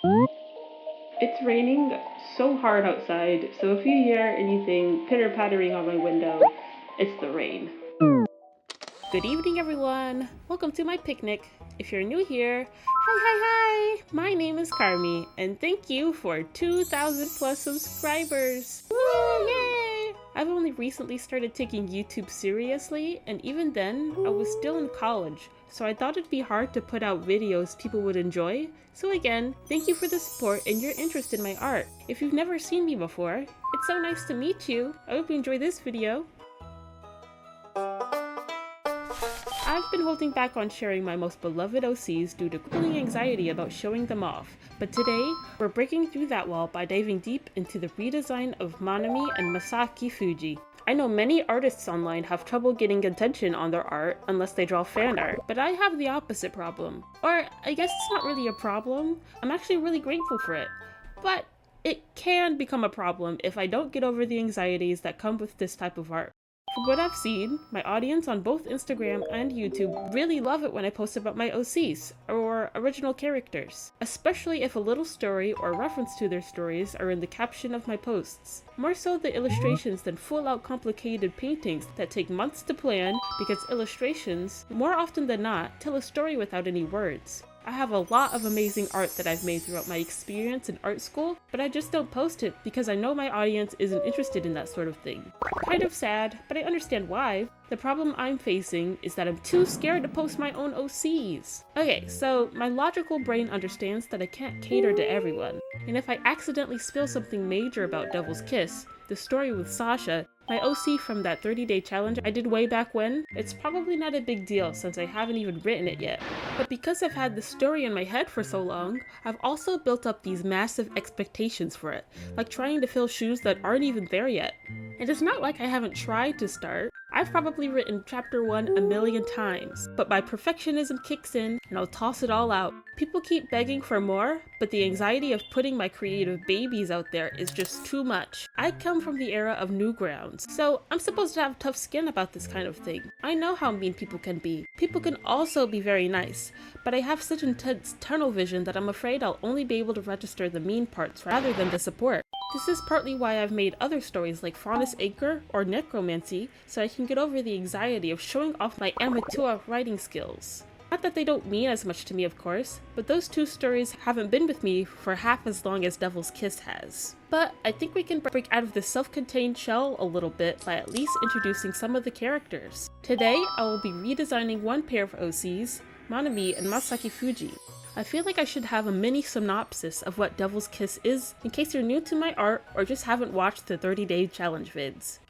It's raining so hard outside, so if you hear anything pitter-pattering on my window, it's the rain. Good evening, everyone! Welcome to my picnic. If you're new here, hi! My name is Carmi, and thank you for 2,000 plus subscribers! Woo! Yay! I've only recently started taking YouTube seriously, and even then, I was still in college, so I thought it'd be hard to put out videos people would enjoy. So again, thank you for the support and your interest in my art. If you've never seen me before, it's so nice to meet you. I hope you enjoy this video. I've been holding back on sharing my most beloved OCs due to crippling anxiety about showing them off, but today, we're breaking through that wall by diving deep into the redesign of Manami and Masaaki Fujii. I know many artists online have trouble getting attention on their art unless they draw fan art, but I have the opposite problem. Or, I guess it's not really a problem, I'm actually really grateful for it. But it can become a problem if I don't get over the anxieties that come with this type of art. From what I've seen, my audience on both Instagram and YouTube really love it when I post about my OCs, or original characters, especially if a little story or reference to their stories are in the caption of my posts. More so the illustrations than full-out complicated paintings that take months to plan because illustrations, more often than not, tell a story without any words. I have a lot of amazing art that I've made throughout my experience in art school, but I just don't post it because I know my audience isn't interested in that sort of thing. Kind of sad, but I understand why. The problem I'm facing is that I'm too scared to post my own OCs. Okay, so my logical brain understands that I can't cater to everyone, and if I accidentally spill something major about Devil's Kiss, the story with Sasha, my OC from that 30-day challenge I did way back when, it's probably not a big deal since I haven't even written it yet. But because I've had the story in my head for so long, I've also built up these massive expectations for it, like trying to fill shoes that aren't even there yet. And it's not like I haven't tried to start. I've probably written chapter 1 a million times, but my perfectionism kicks in and I'll toss it all out. People keep begging for more, but the anxiety of putting my creative babies out there is just too much. I come from the era of Newgrounds, so I'm supposed to have tough skin about this kind of thing. I know how mean people can be. People can also be very nice, but I have such intense tunnel vision that I'm afraid I'll only be able to register the mean parts rather than the support. This is partly why I've made other stories like Faunus Acre or Necromancy, so I can get over the anxiety of showing off my amateur writing skills. Not that they don't mean as much to me, of course, but those two stories haven't been with me for half as long as Devil's Kiss has. But I think we can break out of this self-contained shell a little bit by at least introducing some of the characters. Today, I will be redesigning one pair of OCs, Manami and Masaaki Fujii. I feel like I should have a mini synopsis of what Devil's Kiss is in case you're new to my art or just haven't watched the 30-day challenge vids.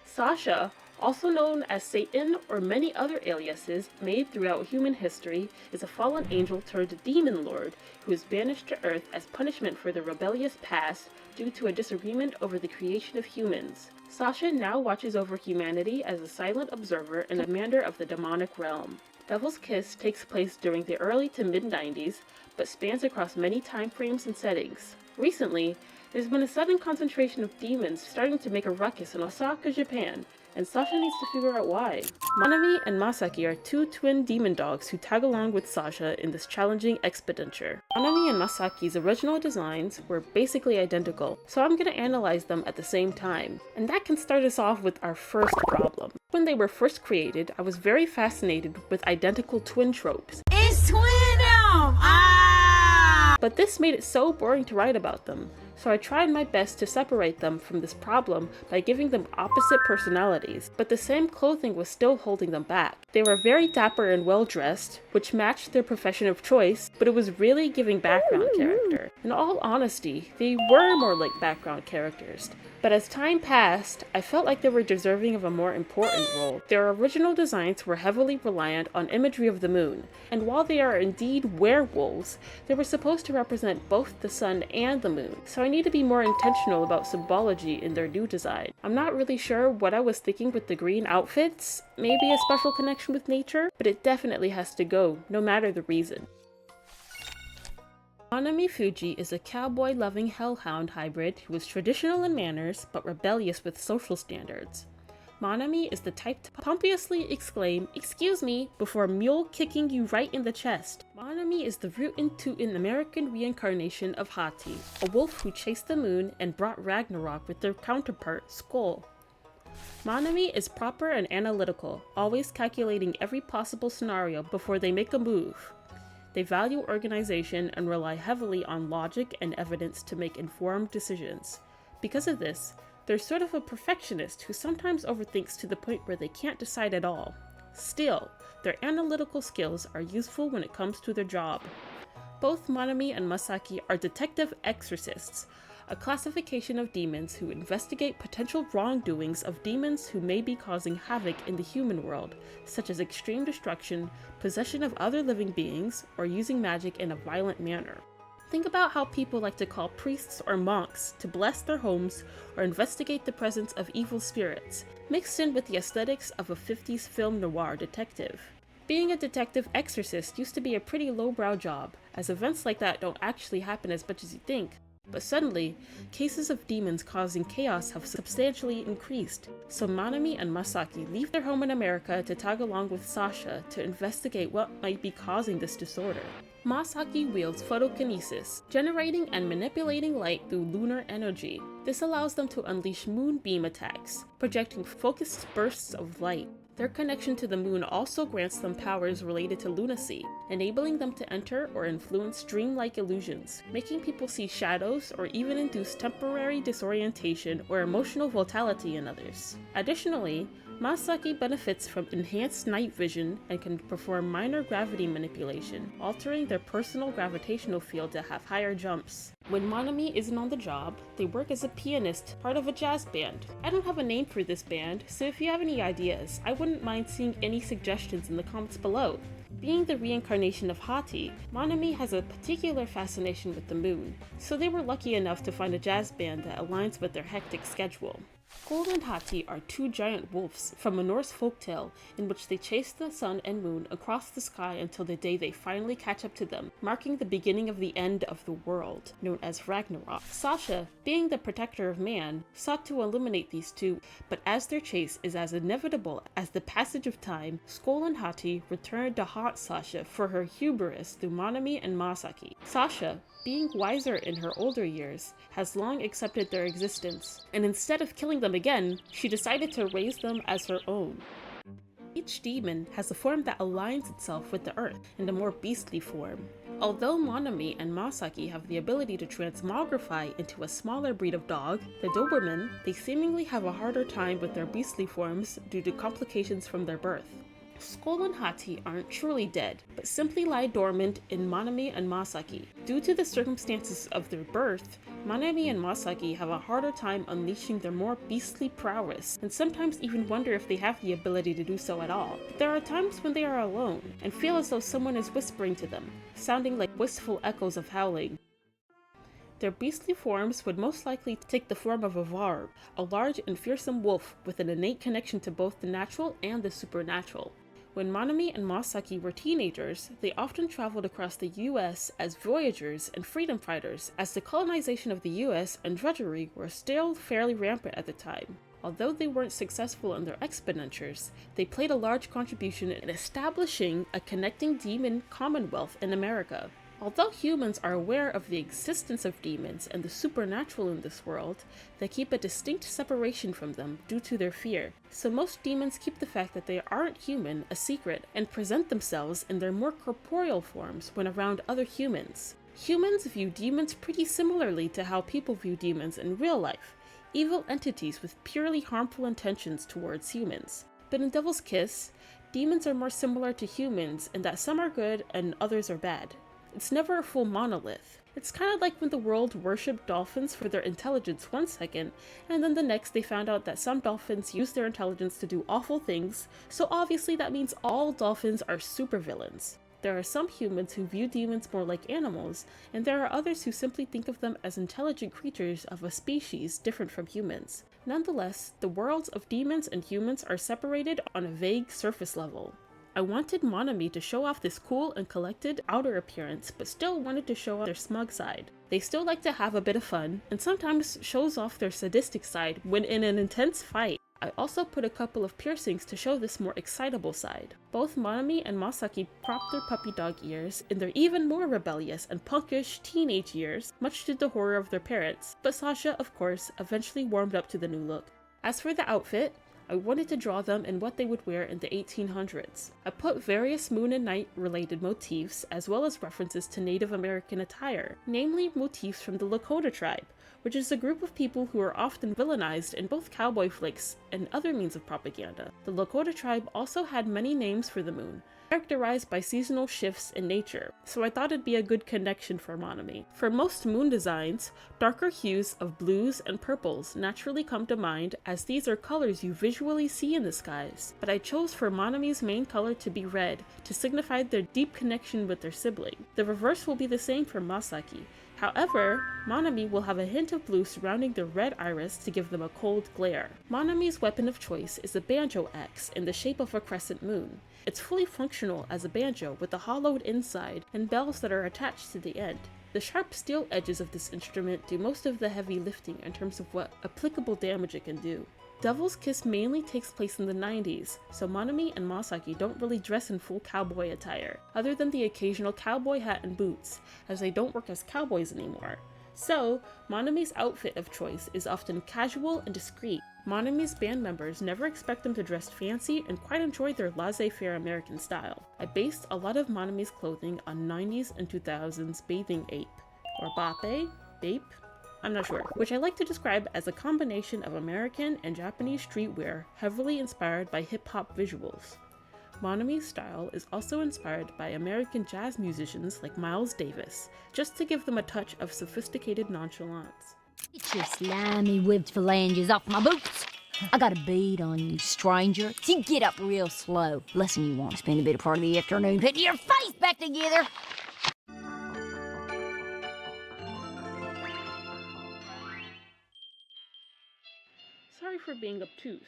Sasha, also known as Satan or many other aliases made throughout human history, is a fallen angel turned demon lord who is banished to Earth as punishment for their rebellious past due to a disagreement over the creation of humans. Sasha now watches over humanity as a silent observer and commander of the demonic realm. Devil's Kiss takes place during the early to mid-90s, but spans across many time frames and settings. Recently, there's been a sudden concentration of demons starting to make a ruckus in Osaka, Japan, and Sasha needs to figure out why. Manami and Masaaki are two twin demon dogs who tag along with Sasha in this challenging expenditure. Manami and Masaaki's original designs were basically identical, so I'm gonna analyze them at the same time. And that can start us off with our first problem. When they were first created, I was very fascinated with identical twin tropes. It's twin-o! Ah! But this made it so boring to write about them, so I tried my best to separate them from this problem by giving them opposite personalities, but the same clothing was still holding them back. They were very dapper and well-dressed, which matched their profession of choice, but it was really giving background character. In all honesty, they were more like background characters, but as time passed, I felt like they were deserving of a more important role. Their original designs were heavily reliant on imagery of the moon, and while they are indeed werewolves, they were supposed to represent both the sun and the moon, so I need to be more intentional about symbology in their new design. I'm not really sure what I was thinking with the green outfits, maybe a special connection with nature, but it definitely has to go, no matter the reason. Manami Fujii is a cowboy-loving hellhound hybrid who is traditional in manners but rebellious with social standards. Manami is the type to pompously exclaim, "Excuse me," before mule kicking you right in the chest. Manami is the rootin' American reincarnation of Hati, a wolf who chased the moon and brought Ragnarok with their counterpart, Skoll. Manami is proper and analytical, always calculating every possible scenario before they make a move. They value organization and rely heavily on logic and evidence to make informed decisions. Because of this, they're sort of a perfectionist who sometimes overthinks to the point where they can't decide at all. Still, their analytical skills are useful when it comes to their job. Both Manami and Masaaki are detective exorcists, a classification of demons who investigate potential wrongdoings of demons who may be causing havoc in the human world, such as extreme destruction, possession of other living beings, or using magic in a violent manner. Think about how people like to call priests or monks to bless their homes or investigate the presence of evil spirits, mixed in with the aesthetics of a 50s film noir detective. Being a detective exorcist used to be a pretty lowbrow job, as events like that don't actually happen as much as you think. But suddenly, cases of demons causing chaos have substantially increased, so Manami and Masaaki leave their home in America to tag along with Sasha to investigate what might be causing this disorder. Masaaki wields photokinesis, generating and manipulating light through lunar energy. This allows them to unleash moonbeam attacks, projecting focused bursts of light. Their connection to the moon also grants them powers related to lunacy, enabling them to enter or influence dreamlike illusions, making people see shadows or even induce temporary disorientation or emotional volatility in others. Additionally, Masaaki benefits from enhanced night vision and can perform minor gravity manipulation, altering their personal gravitational field to have higher jumps. When Manami isn't on the job, they work as a pianist, part of a jazz band. I don't have a name for this band, so if you have any ideas, I wouldn't mind seeing any suggestions in the comments below. Being the reincarnation of Hati, Manami has a particular fascination with the moon, so they were lucky enough to find a jazz band that aligns with their hectic schedule. Skoll and Hati are two giant wolves from a Norse folktale in which they chase the sun and moon across the sky until the day they finally catch up to them, marking the beginning of the end of the world, known as Ragnarok. Sasha, being the protector of man, sought to eliminate these two, but as their chase is as inevitable as the passage of time, Skoll and Hati returned to haunt Sasha for her hubris through Manami and Masaaki. Sasha, being wiser in her older years, has long accepted their existence, and instead of killing them again, she decided to raise them as her own. Each demon has a form that aligns itself with the earth in a more beastly form. Although Manami and Masaaki have the ability to transmogrify into a smaller breed of dog, the Doberman, they seemingly have a harder time with their beastly forms due to complications from their birth. Skoll and Hati aren't truly dead, but simply lie dormant in Manami and Masaaki. Due to the circumstances of their birth, Manami and Masaaki have a harder time unleashing their more beastly prowess, and sometimes even wonder if they have the ability to do so at all. But there are times when they are alone, and feel as though someone is whispering to them, sounding like wistful echoes of howling. Their beastly forms would most likely take the form of a varg, a large and fearsome wolf with an innate connection to both the natural and the supernatural. When Manami and Masaaki were teenagers, they often traveled across the US as voyagers and freedom fighters, as the colonization of the US and drudgery were still fairly rampant at the time. Although they weren't successful in their expenditures, they played a large contribution in establishing a connecting demon commonwealth in America. Although humans are aware of the existence of demons and the supernatural in this world, they keep a distinct separation from them due to their fear. So most demons keep the fact that they aren't human a secret and present themselves in their more corporeal forms when around other humans. Humans view demons pretty similarly to how people view demons in real life, evil entities with purely harmful intentions towards humans. But in Devil's Kiss, demons are more similar to humans in that some are good and others are bad. It's never a full monolith. It's kind of like when the world worshipped dolphins for their intelligence one second, and then the next they found out that some dolphins use their intelligence to do awful things, so obviously that means all dolphins are supervillains. There are some humans who view demons more like animals, and there are others who simply think of them as intelligent creatures of a species different from humans. Nonetheless, the worlds of demons and humans are separated on a vague surface level. I wanted Manami to show off this cool and collected outer appearance, but still wanted to show off their smug side. They still like to have a bit of fun, and sometimes shows off their sadistic side when in an intense fight. I also put a couple of piercings to show this more excitable side. Both Manami and Masaaki propped their puppy dog ears in their even more rebellious and punkish teenage years, much to the horror of their parents, but Sasha, of course, eventually warmed up to the new look. As for the outfit, I wanted to draw them in what they would wear in the 1800s. I put various moon and night related motifs as well as references to Native American attire, namely motifs from the Lakota tribe, which is a group of people who are often villainized in both cowboy flicks and other means of propaganda. The Lakota tribe also had many names for the moon, characterized by seasonal shifts in nature, so I thought it'd be a good connection for Manami. For most moon designs, darker hues of blues and purples naturally come to mind as these are colors you visually see in the skies, but I chose for Manami's main color to be red to signify their deep connection with their sibling. The reverse will be the same for Masaaki. However, Manami will have a hint of blue surrounding their red iris to give them a cold glare. Manami's weapon of choice is a banjo axe in the shape of a crescent moon. It's fully functional as a banjo with a hollowed inside and bells that are attached to the end. The sharp steel edges of this instrument do most of the heavy lifting in terms of what applicable damage it can do. Devil's Kiss mainly takes place in the 90s, so Manami and Masaaki don't really dress in full cowboy attire, other than the occasional cowboy hat and boots, as they don't work as cowboys anymore. So, Manami's outfit of choice is often casual and discreet. Manami's band members never expect them to dress fancy and quite enjoy their laissez-faire American style. I based a lot of Manami's clothing on 90s and 2000s bathing ape, or bape? I'm not sure, which I like to describe as a combination of American and Japanese streetwear heavily inspired by hip-hop visuals. Manami's style is also inspired by American jazz musicians like Miles Davis, just to give them a touch of sophisticated nonchalance. Get your slimy whipped phalanges off my boots. I got a bead on you, stranger. So you get up real slow. Lesson you want to spend a bit of part of the afternoon putting your face back together. Sorry for being obtuse.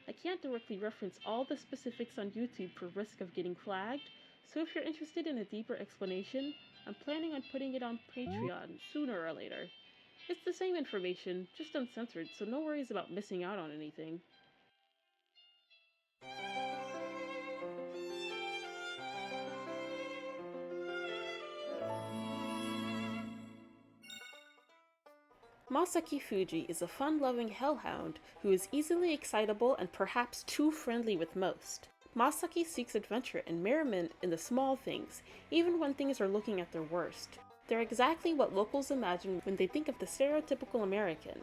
I can't directly reference all the specifics on YouTube for risk of getting flagged, so if you're interested in a deeper explanation, I'm planning on putting it on Patreon sooner or later. It's the same information, just uncensored, so no worries about missing out on anything. Masaaki Fujii is a fun-loving hellhound who is easily excitable and perhaps too friendly with most. Masaaki seeks adventure and merriment in the small things, even when things are looking at their worst. They're exactly what locals imagine when they think of the stereotypical American.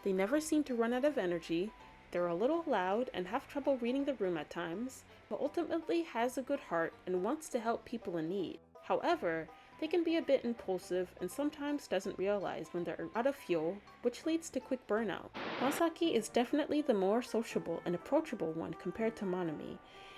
They never seem to run out of energy, they're a little loud and have trouble reading the room at times, but ultimately has a good heart and wants to help people in need. However, they can be a bit impulsive and sometimes doesn't realize when they're out of fuel, which leads to quick burnout. Masaaki is definitely the more sociable and approachable one compared to Manami,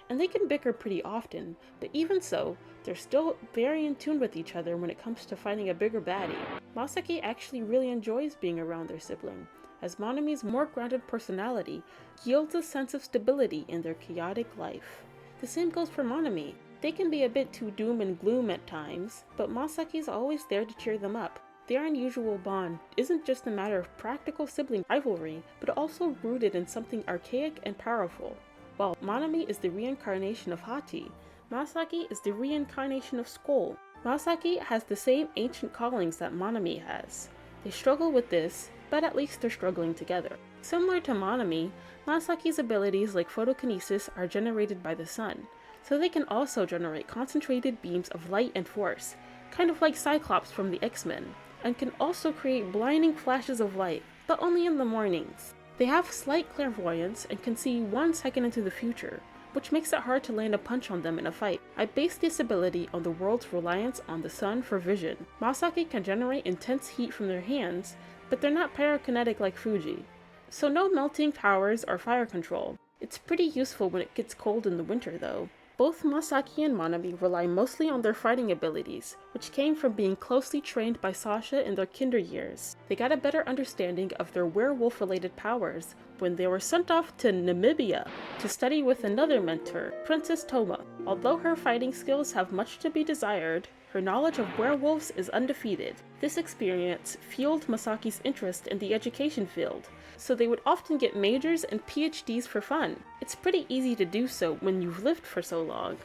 and they can bicker pretty often, but even so, they're still very in tune with each other when it comes to fighting a bigger baddie. Masaaki actually really enjoys being around their sibling, as Manami's more grounded personality yields a sense of stability in their chaotic life. The same goes for Manami. They can be a bit too doom and gloom at times, but Masaaki's always there to cheer them up. Their unusual bond isn't just a matter of practical sibling rivalry, but also rooted in something archaic and powerful. While Manami is the reincarnation of Hati, Masaaki is the reincarnation of Skull. Masaaki has the same ancient callings that Manami has. They struggle with this, but at least they're struggling together. Similar to Manami, Masaaki's abilities like photokinesis are generated by the sun, so they can also generate concentrated beams of light and force, kind of like Cyclops from the X-Men, and can also create blinding flashes of light, but only in the mornings. They have slight clairvoyance and can see 1 second into the future, which makes it hard to land a punch on them in a fight. I base this ability on the world's reliance on the sun for vision. Masaaki can generate intense heat from their hands, but they're not pyrokinetic like Fujii, so no melting powers or fire control. It's pretty useful when it gets cold in the winter though. Both Masaaki and Manami rely mostly on their fighting abilities, which came from being closely trained by Sasha in their kinder years. They got a better understanding of their werewolf-related powers when they were sent off to Namibia to study with another mentor, Princess Toma. Although her fighting skills have much to be desired, Her knowledge of werewolves is undefeated. This experience fueled Masaaki's interest in the education field, so they would often get majors and PhDs for fun. It's pretty easy to do so when you've lived for so long.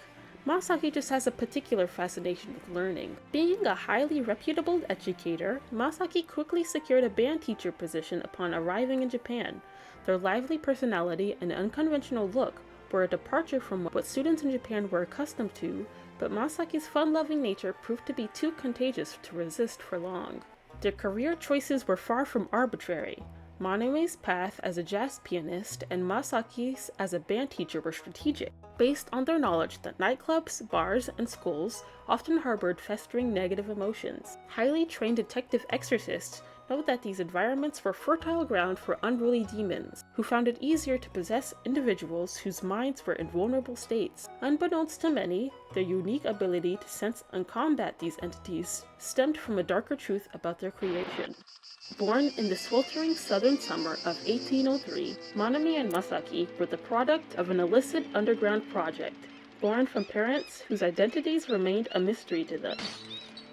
Masaaki just has a particular fascination with learning. Being a highly reputable educator, Masaaki quickly secured a band teacher position upon arriving in Japan. Their lively personality and unconventional look were a departure from what students in Japan were accustomed to, but Masaaki's fun-loving nature proved to be too contagious to resist for long. Their career choices were far from arbitrary. Manami's path as a jazz pianist and Masaaki's as a band teacher were strategic, based on their knowledge that nightclubs, bars, and schools often harbored festering negative emotions. Highly trained detective exorcists know that these environments were fertile ground for unruly demons, who found it easier to possess individuals whose minds were in vulnerable states. Unbeknownst to many, their unique ability to sense and combat these entities stemmed from a darker truth about their creation. Born in the sweltering southern summer of 1803, Manami and Masaaki were the product of an illicit underground project, born from parents whose identities remained a mystery to them.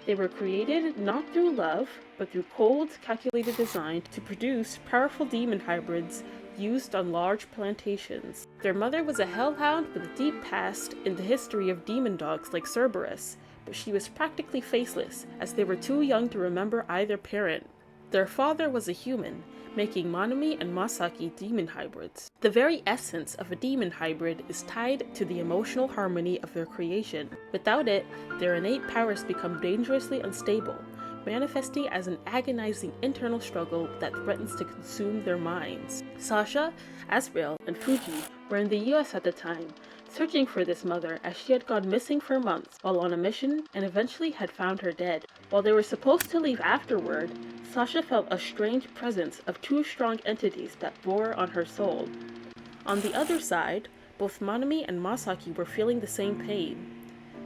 They were created not through love, but through cold, calculated design to produce powerful demon hybrids used on large plantations. Their mother was a hellhound with a deep past in the history of demon dogs like Cerberus, but she was practically faceless, as they were too young to remember either parent. Their father was a human, making Manami and Masaaki demon hybrids. The very essence of a demon hybrid is tied to the emotional harmony of their creation. Without it, their innate powers become dangerously unstable, manifesting as an agonizing internal struggle that threatens to consume their minds. Sasha, Azrael, and Fujii were in the US at the time, searching for this mother as she had gone missing for months while on a mission and eventually had found her dead. While they were supposed to leave afterward, Sasha felt a strange presence of two strong entities that bore on her soul. On the other side, both Manami and Masaaki were feeling the same pain.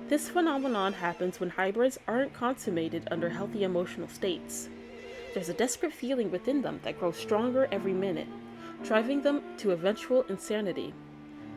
This phenomenon happens when hybrids aren't consummated under healthy emotional states. There's a desperate feeling within them that grows stronger every minute, driving them to eventual insanity.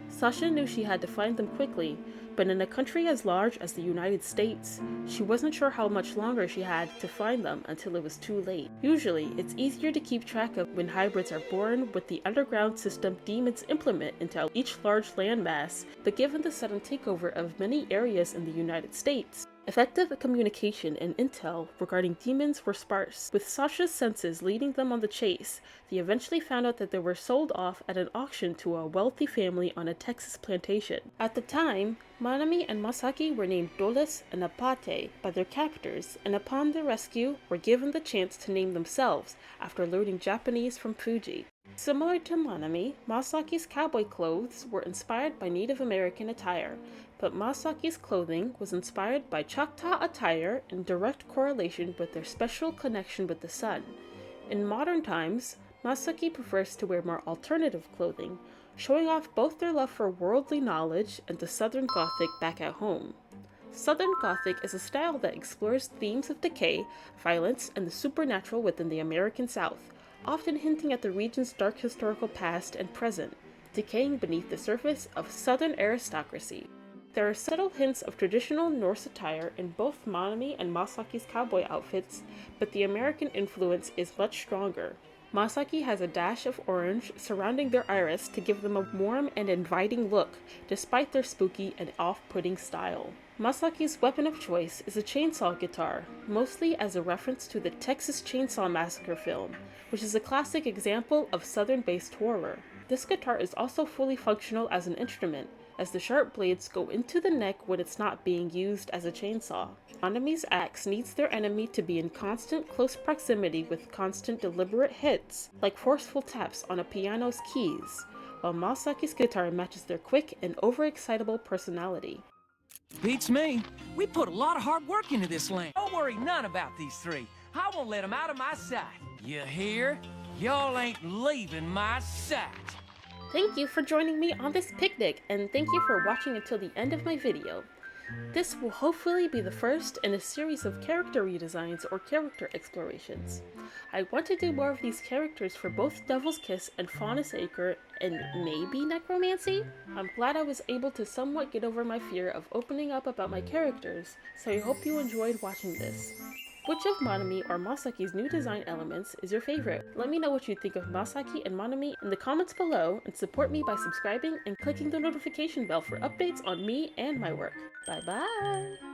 Sasha knew she had to find them quickly, but in a country as large as the United States, she wasn't sure how much longer she had to find them until it was too late. Usually, it's easier to keep track of when hybrids are born with the underground system demons implement into each large landmass, but given the sudden takeover of many areas in the United States, effective communication and intel regarding demons were sparse. With Sasha's senses leading them on the chase, they eventually found out that they were sold off at an auction to a wealthy family on a Texas plantation. At the time, Manami and Masaaki were named Dolis and 𝚃𝚗𝚒 by their captors, and upon their rescue were given the chance to name themselves after learning Japanese from Fujii. Similar to Manami, Masaaki's cowboy clothes were inspired by Native American attire, but Masaaki's clothing was inspired by Choctaw attire in direct correlation with their special connection with the sun. In modern times, Masaaki prefers to wear more alternative clothing, showing off both their love for worldly knowledge and the Southern Gothic back at home. Southern Gothic is a style that explores themes of decay, violence, and the supernatural within the American South, often hinting at the region's dark historical past and present, decaying beneath the surface of Southern aristocracy. There are subtle hints of traditional Norse attire in both Manami and Masaaki's cowboy outfits, but the American influence is much stronger. Masaaki has a dash of orange surrounding their iris to give them a warm and inviting look, despite their spooky and off-putting style. Masaaki's weapon of choice is a chainsaw guitar, mostly as a reference to the Texas Chainsaw Massacre film, which is a classic example of Southern-based horror. This guitar is also fully functional as an instrument, as the sharp blades go into the neck when it's not being used as a chainsaw. Manami's axe needs their enemy to be in constant close proximity with constant deliberate hits, like forceful taps on a piano's keys, while Masaaki's guitar matches their quick and overexcitable personality. Beats me. We put a lot of hard work into this land. Don't worry none about these three. I won't let them out of my sight. You hear? Y'all ain't leaving my sight. Thank you for joining me on this picnic, and thank you for watching until the end of my video. This will hopefully be the first in a series of character redesigns or character explorations. I want to do more of these characters for both Devil's Kiss and Faunus Acre and maybe Necromancy? I'm glad I was able to somewhat get over my fear of opening up about my characters, so I hope you enjoyed watching this. Which of Manami or Masaaki's new design elements is your favorite? Let me know what you think of Masaaki and Manami in the comments below, and support me by subscribing and clicking the notification bell for updates on me and my work. Bye bye!